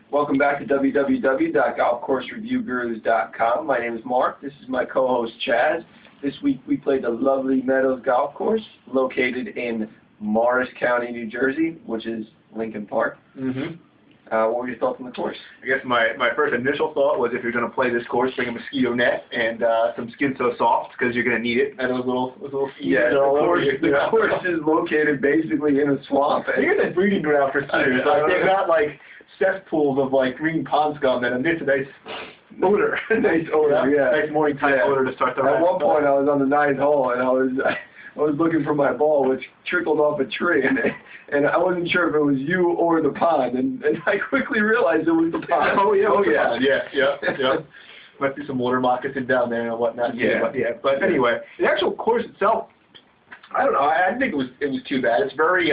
Welcome back to www.golfcoursereviewgurus.com. My name is Mark. This is my co-host Chaz. This week we played the lovely Meadows Golf Course located in Morris County, New Jersey, which is Lincoln Park. What were your thoughts on the course? I guess my first initial thought was if you're going to play this course, bring a mosquito net and some Skin So Soft because you're going to need it. And those little yeah, the course is located basically in a swamp. I think it's a breeding ground for skiers. They've got like cesspools of like green pond scum and it's a nice odor. Nice odor, yeah. Nice morning time odor to start the round. At one point I was on the 9th hole and I was looking for my ball, which trickled off a tree, and I wasn't sure if it was you or the pond, and I quickly realized it was the pond. Yeah. Might be some water moccasin down there and whatnot. But anyway, the actual course itself, I don't know. I think it was too bad. It's very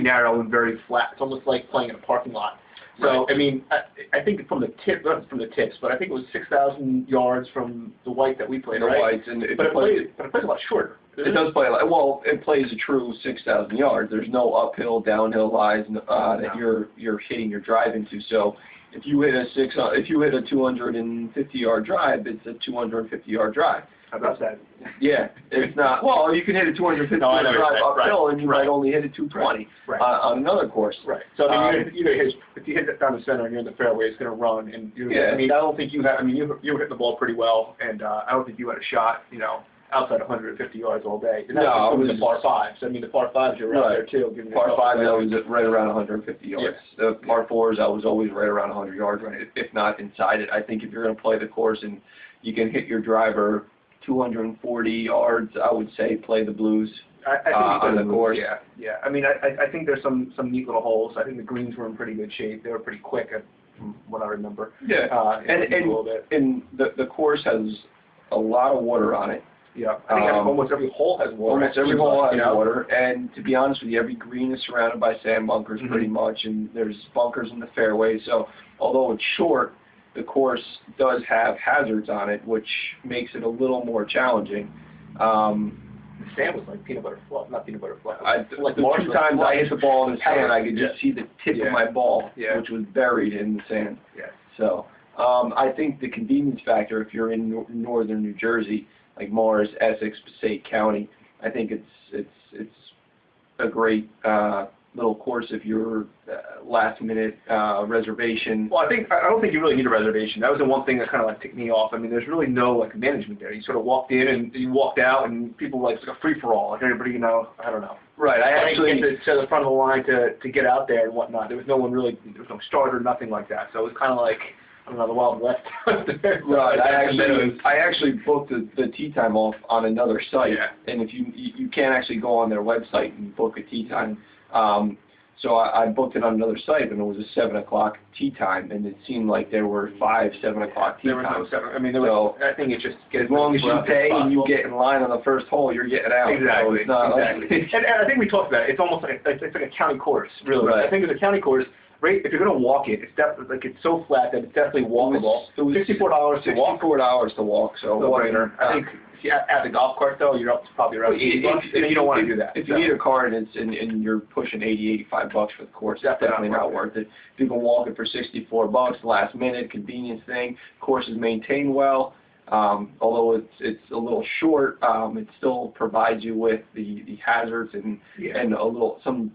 narrow and very flat. It's almost like playing in a parking lot. So right. I mean, I think not from the tips, but I think it was 6,000 yards from the white that we played. The right? whites, and it plays a lot shorter. It does play a lot. Well, it plays a true 6,000 yards. There's no uphill, downhill lies that you're hitting your drive into. So if you hit a 250-yard drive, it's a 250-yard drive. How about that? Yeah, it's not. Well, you can hit a 250-yard drive uphill, and you might only hit a 220 on another course. Right. So I mean, if you hit it down the center and you're in the fairway, it's going to run. And I mean, I don't think you have. I mean, you were hitting the ball pretty well, and I don't think you had a shot. Outside 150 yards all day. And no, it was the par fives. I mean, the par fives you're out there too. Par fives, I was right around 150 yards. Yes. The par fours, I was always right around 100 yards, if not inside it. I think if you're going to play the course and you can hit your driver 240 yards, I would say play the blues on the course. Yeah. I mean, I think there's some neat little holes. I think the greens were in pretty good shape. They were pretty quick, from what I remember. Yeah. And the course has a lot of water on it. Yeah, I think almost every hole has water. Almost every hole has water, and to be honest with you, every green is surrounded by sand bunkers pretty much, and there's bunkers in the fairway, so although it's short, the course does have hazards on it, which makes it a little more challenging. The sand was like peanut butter fluff, not peanut butter fluff. The two times I hit the ball in the sand, I could just see the tip of my ball, which was buried in the sand. Yeah. So I think the convenience factor, if you're in northern New Jersey, like Morris, Essex, Passaic County, I think it's a great little course if you're last minute reservation. Well, I don't think you really need a reservation. That was the one thing that kind of like ticked me off. I mean, there's really no like management there. You sort of walked in and you walked out, and people like it's like a free for all. Like everybody, I don't know. Right. I actually get to the front of the line to get out there and whatnot. There was no one really. There was no starter, nothing like that. So it was kind of like, I don't know, the Wild West. Right. I actually booked the tee time off on another site, and if you can't actually go on their website and book a tee time. So I booked it on another site, and it was a 7 o'clock tee time, and it seemed like there were 5 7 o'clock tee times. There was no 7. I mean, I think it's just as long as you pay and you get in line on the first hole, you're getting out. Exactly. So exactly. and I think we talked about it. It's almost like it's like a county course, really. Right. I think it's a county course. Right, if you're going to walk it, it's definitely like it's so flat that it's definitely walkable. It was $64 to walk. $64 to walk. So no-brainer. I think if you add the golf cart though, you're up to probably around $80. You don't want to do that. If you need a cart and you're pushing $80-85 for the course, that's definitely not worth it. If you can walk it for $64, last minute convenience thing. Course is maintained well. Although it's a little short, it still provides you with the hazards and some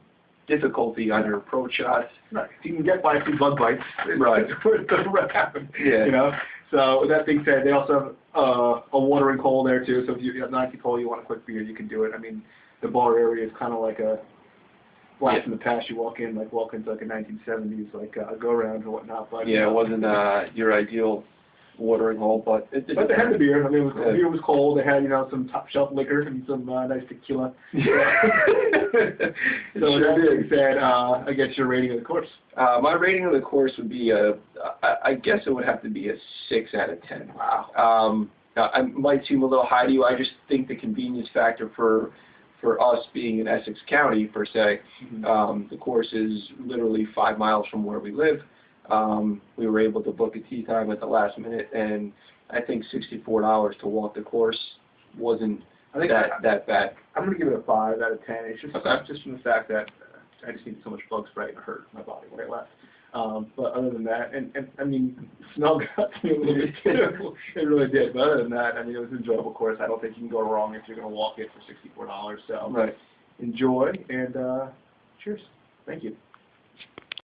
difficulty on your approach shots. Right. If you can get by a few bug bites, right. It's going to happen. Yeah. So with that being said, they also have a watering hole there too. So if you have 19th hole, you want a quick beer, you can do it. I mean, the bar area is kind of like a blast from the past. You walk into like a 1970s like go around or whatnot. But it wasn't your ideal watering hole, but they had the beer. I mean, the beer was cold. They had some top shelf liquor and some nice tequila. So with that being said, I guess your rating of the course. My rating of the course would be I guess it would have to be a 6 out of 10. Wow. I might seem a little high to you. I just think the convenience factor for us being in Essex County per se, the course is literally 5 miles from where we live. We were able to book a tee time at the last minute, and I think $64 to walk the course wasn't that bad. I'm going to give it a 5 out of 10. It's just just from the fact that I just needed so much bug spray and it hurt my body when I left. But other than that, and I mean, smell got to me a little bit too. It really did. But other than that, I mean, it was an enjoyable course. I don't think you can go wrong if you're going to walk it for $64. So Right. enjoy and cheers. Thank you.